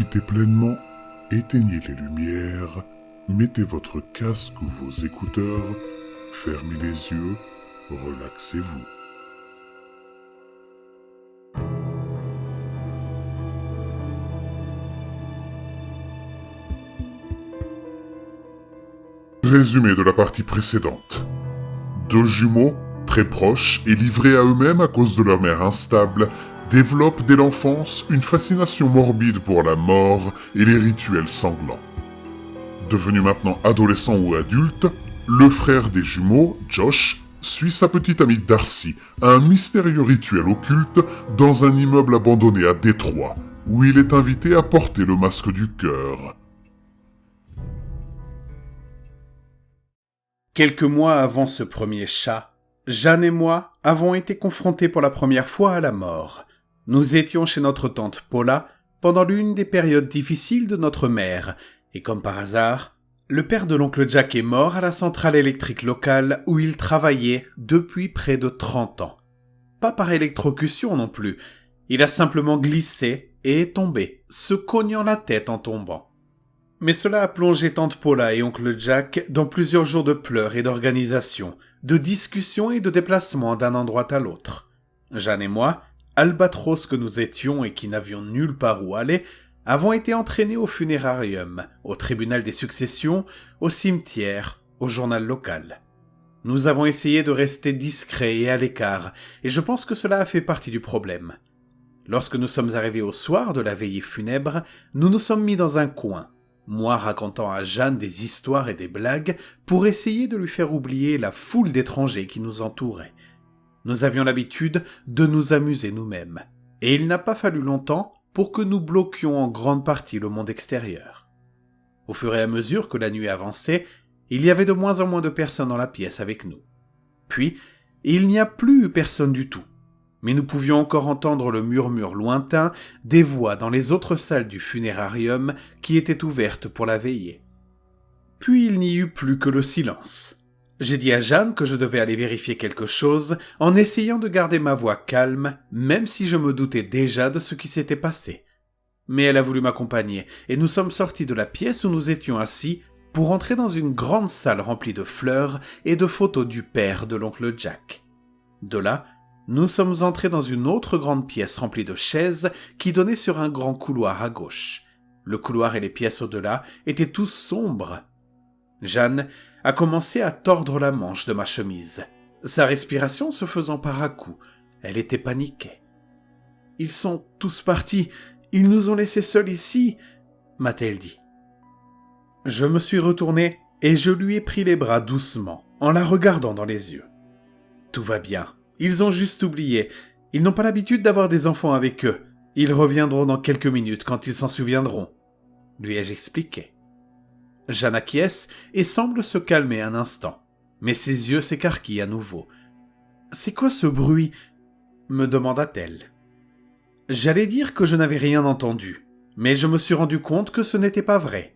profitez pleinement, éteignez les lumières, mettez votre casque ou vos écouteurs, fermez les yeux, relaxez-vous. Résumé de la partie précédente. Deux jumeaux, très proches et livrés à eux-mêmes à cause de leur mère instable, développent dès l'enfance une fascination morbide pour la mort et les rituels sanglants. Devenu maintenant adolescent ou adulte, le frère des jumeaux, Josh, suit sa petite amie Darcy à un mystérieux rituel occulte dans un immeuble abandonné à Détroit, où il est invité à porter le masque du cœur. Quelques mois avant ce premier chat, Jeanne et moi avons été confrontés pour la première fois à la mort. Nous étions chez notre tante Paula pendant l'une des périodes difficiles de notre mère, et comme par hasard, le père de l'oncle Jack est mort à la centrale électrique locale où il travaillait depuis près de 30 ans. Pas par électrocution non plus, il a simplement glissé et est tombé, se cognant la tête en tombant. Mais cela a plongé tante Paula et oncle Jack dans plusieurs jours de pleurs et d'organisation, de discussions et de déplacements d'un endroit à l'autre. Jeanne et moi, albatros que nous étions et qui n'avions nulle part où aller, avons été entraînés au funérarium, au tribunal des successions, au cimetière, au journal local. Nous avons essayé de rester discrets et à l'écart, et je pense que cela a fait partie du problème. Lorsque nous sommes arrivés au soir de la veillée funèbre, nous nous sommes mis dans un coin, moi racontant à Jeanne des histoires et des blagues pour essayer de lui faire oublier la foule d'étrangers qui nous entouraient. Nous avions l'habitude de nous amuser nous-mêmes, et il n'a pas fallu longtemps pour que nous bloquions en grande partie le monde extérieur. Au fur et à mesure que la nuit avançait, il y avait de moins en moins de personnes dans la pièce avec nous. Puis, il n'y a plus eu personne du tout, mais nous pouvions encore entendre le murmure lointain des voix dans les autres salles du funérarium qui étaient ouvertes pour la veillée. Puis il n'y eut plus que le silence. J'ai dit à Jeanne que je devais aller vérifier quelque chose en essayant de garder ma voix calme, même si je me doutais déjà de ce qui s'était passé. Mais elle a voulu m'accompagner et nous sommes sortis de la pièce où nous étions assis pour entrer dans une grande salle remplie de fleurs et de photos du père de l'oncle Jack. De là, nous sommes entrés dans une autre grande pièce remplie de chaises qui donnait sur un grand couloir à gauche. Le couloir et les pièces au-delà étaient tous sombres. Jeanne a commencé à tordre la manche de ma chemise, sa respiration se faisant par à-coups. Elle était paniquée. « Ils sont tous partis, ils nous ont laissés seuls ici » m'a-t-elle dit. Je me suis retourné et je lui ai pris les bras doucement, en la regardant dans les yeux. « Tout va bien, ils ont juste oublié, ils n'ont pas l'habitude d'avoir des enfants avec eux, ils reviendront dans quelques minutes quand ils s'en souviendront » lui ai-je expliqué. Jeanne acquiesce et semble se calmer un instant, mais ses yeux s'écarquillent à nouveau. « C'est quoi ce bruit ?» me demanda-t-elle. J'allais dire que je n'avais rien entendu, mais je me suis rendu compte que ce n'était pas vrai.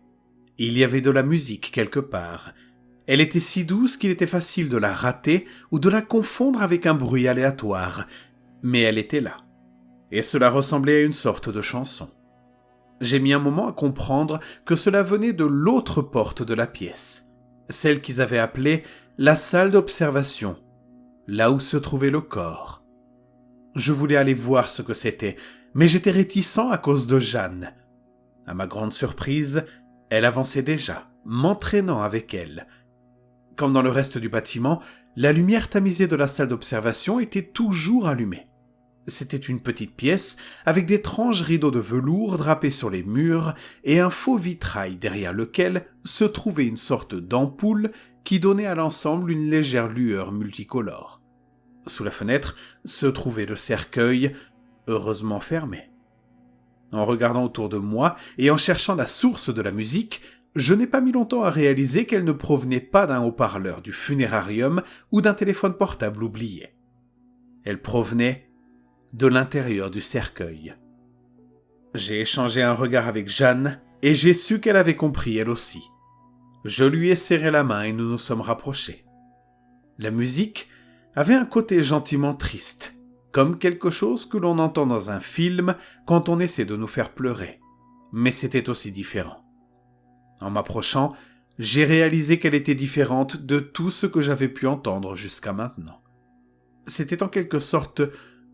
Il y avait de la musique quelque part. Elle était si douce qu'il était facile de la rater ou de la confondre avec un bruit aléatoire, mais elle était là, et cela ressemblait à une sorte de chanson. J'ai mis un moment à comprendre que cela venait de l'autre porte de la pièce, celle qu'ils avaient appelée la salle d'observation, là où se trouvait le corps. Je voulais aller voir ce que c'était, mais j'étais réticent à cause de Jeanne. À ma grande surprise, elle avançait déjà, m'entraînant avec elle. Comme dans le reste du bâtiment, la lumière tamisée de la salle d'observation était toujours allumée. C'était une petite pièce avec d'étranges rideaux de velours drapés sur les murs et un faux vitrail derrière lequel se trouvait une sorte d'ampoule qui donnait à l'ensemble une légère lueur multicolore. Sous la fenêtre se trouvait le cercueil, heureusement fermé. En regardant autour de moi et en cherchant la source de la musique, je n'ai pas mis longtemps à réaliser qu'elle ne provenait pas d'un haut-parleur du funérarium ou d'un téléphone portable oublié. Elle provenait de l'intérieur du cercueil. J'ai échangé un regard avec Jeanne et j'ai su qu'elle avait compris elle aussi. Je lui ai serré la main et nous nous sommes rapprochés. La musique avait un côté gentiment triste, comme quelque chose que l'on entend dans un film quand on essaie de nous faire pleurer. mais c'était aussi différent. En m'approchant, j'ai réalisé qu'elle était différente de tout ce que j'avais pu entendre jusqu'à maintenant. C'était en quelque sorte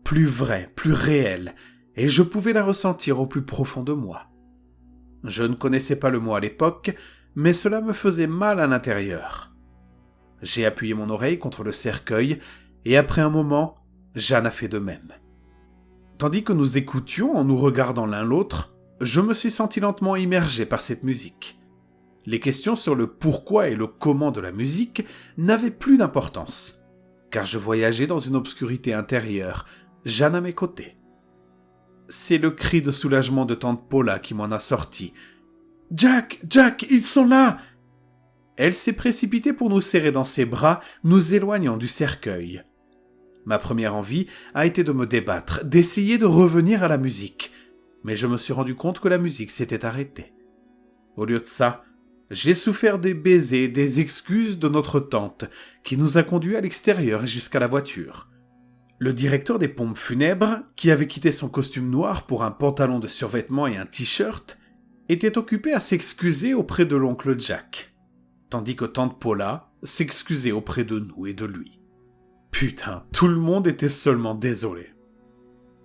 plus vrai, plus réel, et je pouvais la ressentir au plus profond de moi. Je ne connaissais pas le mot à l'époque, mais cela me faisait mal à l'intérieur. J'ai appuyé mon oreille contre le cercueil, et après un moment, Jeanne a fait de même. Tandis que nous écoutions en nous regardant l'un l'autre, je me suis senti lentement immergé par cette musique. Les questions sur le pourquoi et le comment de la musique n'avaient plus d'importance, car je voyageais dans une obscurité intérieure, Jeanne à mes côtés. C'est le cri de soulagement de tante Paula qui m'en a sorti. « Jack, Jack, ils sont là !» Elle s'est précipitée pour nous serrer dans ses bras, nous éloignant du cercueil. Ma première envie a été de me débattre, d'essayer de revenir à la musique, mais je me suis rendu compte que la musique s'était arrêtée. Au lieu de ça, j'ai souffert des baisers, des excuses de notre tante, qui nous a conduits à l'extérieur et jusqu'à la voiture. Le directeur des pompes funèbres, qui avait quitté son costume noir pour un pantalon de survêtement et un t-shirt, était occupé à s'excuser auprès de l'oncle Jack, tandis que tante Paula s'excusait auprès de nous et de lui. Putain, tout le monde était seulement désolé.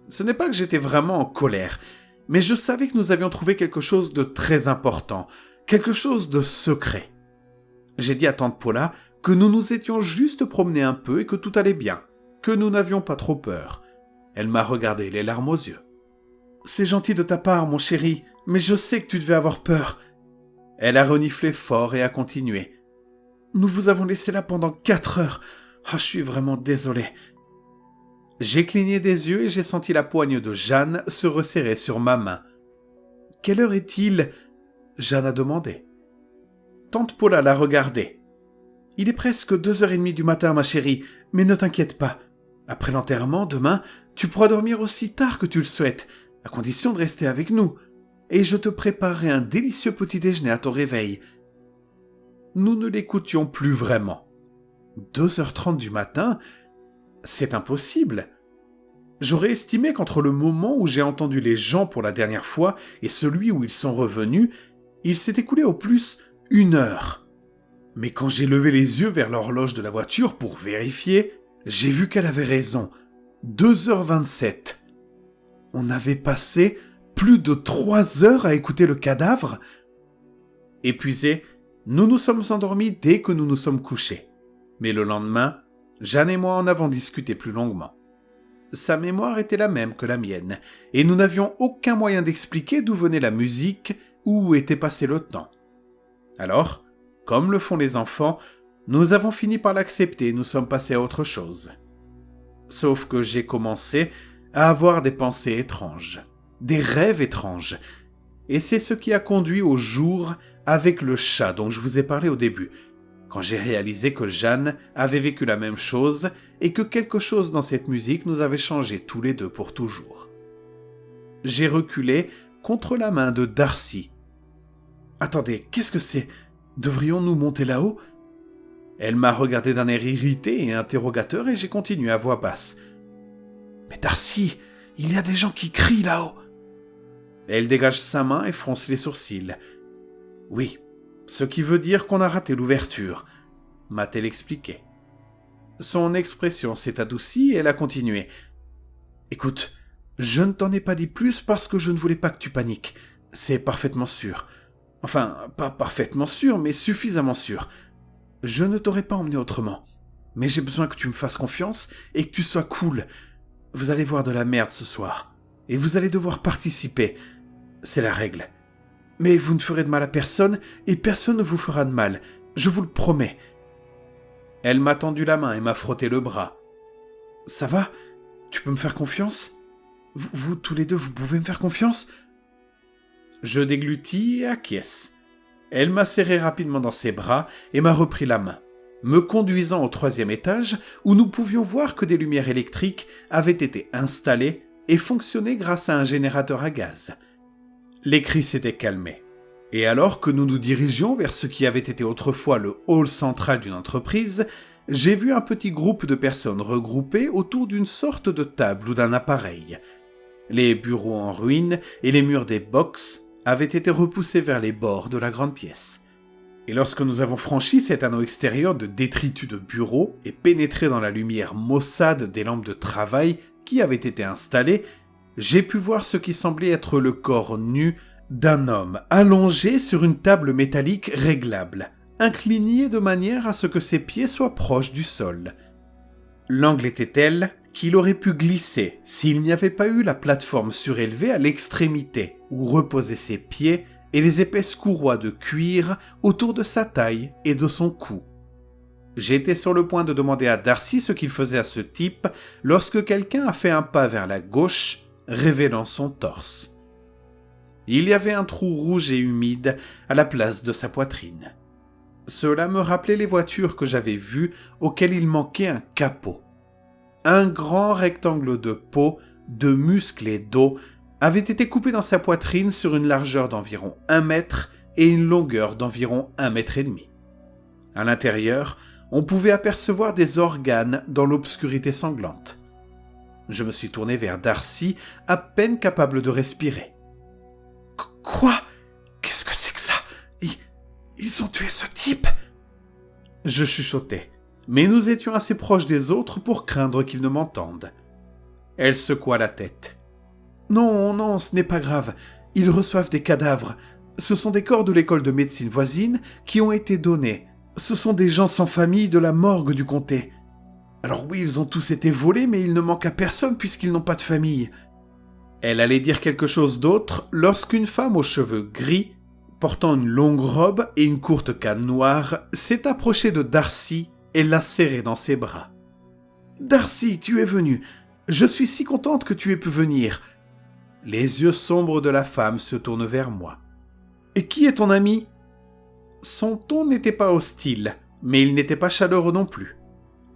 Ce n'est pas que j'étais vraiment en colère, mais je savais que nous avions trouvé quelque chose de très important, quelque chose de secret. J'ai dit à tante Paula que nous nous étions juste promenés un peu et que tout allait bien, que nous n'avions pas trop peur. Elle m'a regardé, les larmes aux yeux. « C'est gentil de ta part, mon chéri, mais je sais que tu devais avoir peur. » Elle a reniflé fort et a continué. « Nous vous avons laissé là pendant 4 heures. Oh, je suis vraiment désolé. » J'ai cligné des yeux et j'ai senti la poigne de Jeanne se resserrer sur ma main. « Quelle heure est-il » Jeanne a demandé. Tante Paula l'a regardé. « Il est presque 2h30 du matin, ma chérie, mais ne t'inquiète pas. Après l'enterrement, demain, tu pourras dormir aussi tard que tu le souhaites, à condition de rester avec nous, et je te préparerai un délicieux petit déjeuner à ton réveil. » Nous ne l'écoutions plus vraiment. 2h30 du matin, c'est impossible. J'aurais estimé qu'entre le moment où j'ai entendu les gens pour la dernière fois et celui où ils sont revenus, il s'est écoulé au plus 1 heure. Mais quand j'ai levé les yeux vers l'horloge de la voiture pour vérifier, j'ai vu qu'elle avait raison. 2h27. On avait passé plus de 3 heures à écouter le cadavre. Épuisés, nous nous sommes endormis dès que nous nous sommes couchés. Mais le lendemain, Jeanne et moi en avons discuté plus longuement. Sa mémoire était la même que la mienne, et nous n'avions aucun moyen d'expliquer d'où venait la musique ou où était passé le temps. Alors, comme le font les enfants, nous avons fini par l'accepter et nous sommes passés à autre chose. Sauf que j'ai commencé à avoir des pensées étranges, des rêves étranges, et c'est ce qui a conduit au jour avec le chat dont je vous ai parlé au début, quand j'ai réalisé que Jeanne avait vécu la même chose et que quelque chose dans cette musique nous avait changés tous les deux pour toujours. J'ai reculé contre la main de Darcy. « Attendez, qu'est-ce que c'est ? Devrions-nous monter là-haut ?» Elle m'a regardé d'un air irrité et interrogateur et j'ai continué à voix basse. « Mais Darcy, il y a des gens qui crient là-haut !» Elle dégage sa main et fronce les sourcils. « Oui, ce qui veut dire qu'on a raté l'ouverture, » m'a-t-elle expliqué. Son expression s'est adoucie et elle a continué. « Écoute, je ne t'en ai pas dit plus parce que je ne voulais pas que tu paniques. C'est parfaitement sûr. Enfin, pas parfaitement sûr, mais suffisamment sûr. Je ne t'aurais pas emmené autrement. Mais j'ai besoin que tu me fasses confiance et que tu sois cool. Vous allez voir de la merde ce soir. Et vous allez devoir participer. C'est la règle. Mais vous ne ferez de mal à personne et personne ne vous fera de mal. Je vous le promets. » Elle m'a tendu la main et m'a frotté le bras. « Ça va ? Tu peux me faire confiance ? Vous tous les deux, vous pouvez me faire confiance ?» Je déglutis et acquiesce. Elle m'a serré rapidement dans ses bras et m'a repris la main, me conduisant au 3e étage où nous pouvions voir que des lumières électriques avaient été installées et fonctionnaient grâce à un générateur à gaz. Les cris s'étaient calmés. Et alors que nous nous dirigions vers ce qui avait été autrefois le hall central d'une entreprise, j'ai vu un petit groupe de personnes regroupées autour d'une sorte de table ou d'un appareil. Les bureaux en ruine et les murs des box avait été repoussé vers les bords de la grande pièce. Et lorsque nous avons franchi cet anneau extérieur de détritus de bureaux et pénétré dans la lumière maussade des lampes de travail qui avaient été installées, j'ai pu voir ce qui semblait être le corps nu d'un homme allongé sur une table métallique réglable, incliné de manière à ce que ses pieds soient proches du sol. L'angle était tel qu'il aurait pu glisser s'il n'y avait pas eu la plateforme surélevée à l'extrémité où reposaient ses pieds et les épaisses courroies de cuir autour de sa taille et de son cou. J'étais sur le point de demander à Darcy ce qu'il faisait à ce type lorsque quelqu'un a fait un pas vers la gauche, révélant son torse. Il y avait un trou rouge et humide à la place de sa poitrine. Cela me rappelait les voitures que j'avais vues auxquelles il manquait un capot. Un grand rectangle de peau, de muscles et d'os avait été coupé dans sa poitrine sur une largeur d'environ 1 mètre et une longueur d'environ 1,5 mètre. À l'intérieur, on pouvait apercevoir des organes dans l'obscurité sanglante. Je me suis tourné vers Darcy, à peine capable de respirer. « Quoi ? Qu'est-ce que c'est que ça ? Ils ont tué ce type ?» Je chuchotais, mais nous étions assez proches des autres pour craindre qu'ils ne m'entendent. Elle secoua la tête. « Non, ce n'est pas grave. Ils reçoivent des cadavres. Ce sont des corps de l'école de médecine voisine qui ont été donnés. Ce sont des gens sans famille de la morgue du comté. Alors oui, ils ont tous été volés, mais il ne manque à personne puisqu'ils n'ont pas de famille. » Elle allait dire quelque chose d'autre lorsqu'une femme aux cheveux gris, portant une longue robe et une courte canne noire, s'est approchée de Darcy et l'a serré dans ses bras. « Darcy, tu es venu. Je suis si contente que tu aies pu venir. » Les yeux sombres de la femme se tournent vers moi. « Et qui est ton ami ?» Son ton n'était pas hostile, mais il n'était pas chaleureux non plus.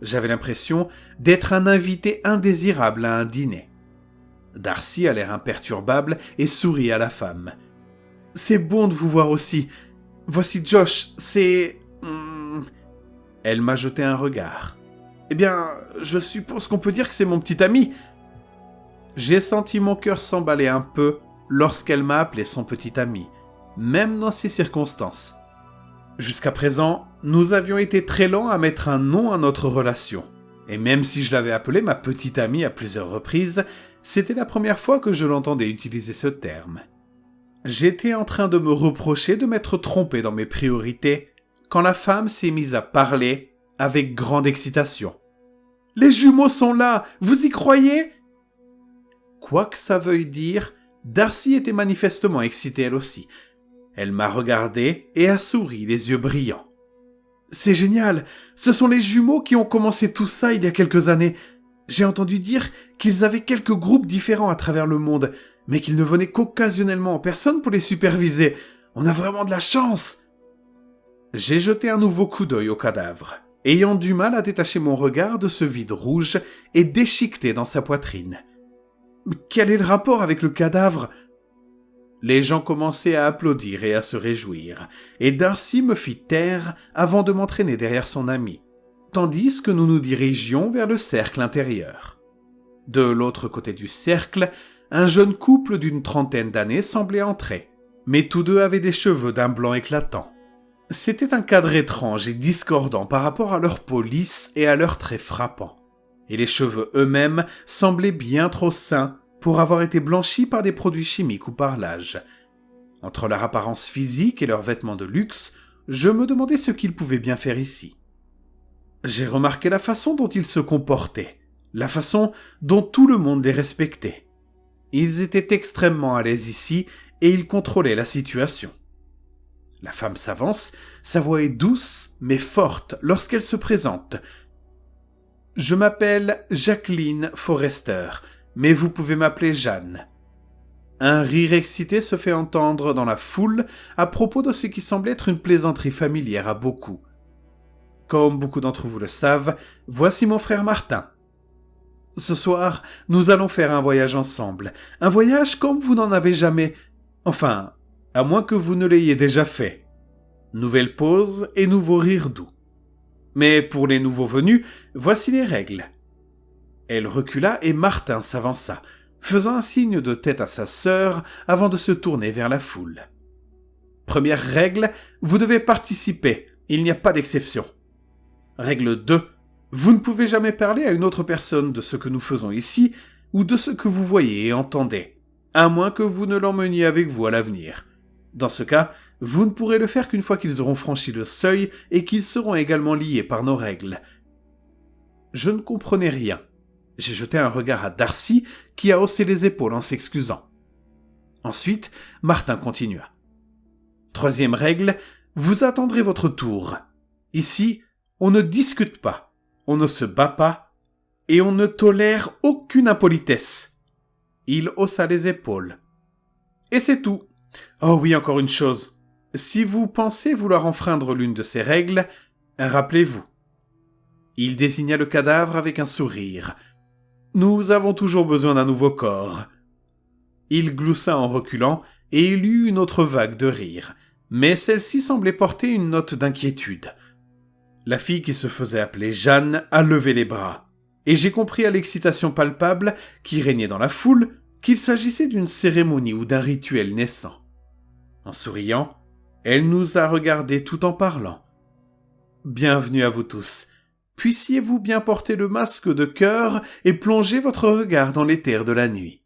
J'avais l'impression d'être un invité indésirable à un dîner. Darcy a l'air imperturbable et sourit à la femme. « C'est bon de vous voir aussi. Voici Josh, c'est... » Elle m'a jeté un regard. « Eh bien, je suppose qu'on peut dire que c'est mon petit ami. » J'ai senti mon cœur s'emballer un peu lorsqu'elle m'a appelé son petit ami, même dans ces circonstances. Jusqu'à présent, nous avions été très lents à mettre un nom à notre relation. Et même si je l'avais appelée ma petite amie à plusieurs reprises, c'était la première fois que je l'entendais utiliser ce terme. J'étais en train de me reprocher de m'être trompé dans mes priorités quand la femme s'est mise à parler avec grande excitation. « Les jumeaux sont là, vous y croyez ?» Quoi que ça veuille dire, Darcy était manifestement excitée elle aussi. Elle m'a regardé et a souri, les yeux brillants. « C'est génial, ce sont les jumeaux qui ont commencé tout ça il y a quelques années. J'ai entendu dire qu'ils avaient quelques groupes différents à travers le monde, mais qu'ils ne venaient qu'occasionnellement en personne pour les superviser. On a vraiment de la chance !» J'ai jeté un nouveau coup d'œil au cadavre, ayant du mal à détacher mon regard de ce vide rouge et déchiqueté dans sa poitrine. « Quel est le rapport avec le cadavre ?» Les gens commençaient à applaudir et à se réjouir, et Darcy me fit taire avant de m'entraîner derrière son ami, tandis que nous nous dirigions vers le cercle intérieur. De l'autre côté du cercle, un jeune couple d'une trentaine d'années semblait entrer, mais tous deux avaient des cheveux d'un blanc éclatant. C'était un cadre étrange et discordant par rapport à leur peau lisse et à leurs traits frappants. Et les cheveux eux-mêmes semblaient bien trop sains pour avoir été blanchis par des produits chimiques ou par l'âge. Entre leur apparence physique et leurs vêtements de luxe, je me demandais ce qu'ils pouvaient bien faire ici. J'ai remarqué la façon dont ils se comportaient, la façon dont tout le monde les respectait. Ils étaient extrêmement à l'aise ici et ils contrôlaient la situation. La femme s'avance, sa voix est douce mais forte lorsqu'elle se présente. « Je m'appelle Jacqueline Forrester, mais vous pouvez m'appeler Jeanne. » Un rire excité se fait entendre dans la foule à propos de ce qui semble être une plaisanterie familière à beaucoup. Comme beaucoup d'entre vous le savent, voici mon frère Martin. Ce soir, nous allons faire un voyage ensemble. Un voyage comme vous n'en avez jamais... Enfin, à moins que vous ne l'ayez déjà fait. Nouvelle pause et nouveau rire doux. Mais pour les nouveaux venus, voici les règles. Elle recula et Martin s'avança. faisant un signe de tête à sa sœur avant de se tourner vers la foule. Première règle, vous devez participer, il n'y a pas d'exception. Règle 2, vous ne pouvez jamais parler à une autre personne de ce que nous faisons ici ou de ce que vous voyez et entendez, à moins que vous ne l'emmeniez avec vous à l'avenir. Dans ce cas, vous ne pourrez le faire qu'une fois qu'ils auront franchi le seuil et qu'ils seront également liés par nos règles. Je ne comprenais rien. J'ai jeté un regard à Darcy, qui a haussé les épaules en s'excusant. Ensuite, Martin continua. Troisième règle, vous attendrez votre tour. Ici, on ne discute pas, on ne se bat pas, et on ne tolère aucune impolitesse. Il haussa les épaules. Et c'est tout. Oh oui, encore une chose. Si vous pensez vouloir enfreindre l'une de ces règles, rappelez-vous. Il désigna le cadavre avec un sourire. Nous avons toujours besoin d'un nouveau corps. Il gloussa en reculant, et il eut une autre vague de rire, mais celle-ci semblait porter une note d'inquiétude. La fille qui se faisait appeler Jeanne a levé les bras, et j'ai compris à l'excitation palpable qui régnait dans la foule qu'il s'agissait d'une cérémonie ou d'un rituel naissant. En souriant, elle nous a regardés tout en parlant. « Bienvenue à vous tous. Puissiez-vous bien porter le masque de cœur et plonger votre regard dans l'éther de la nuit. »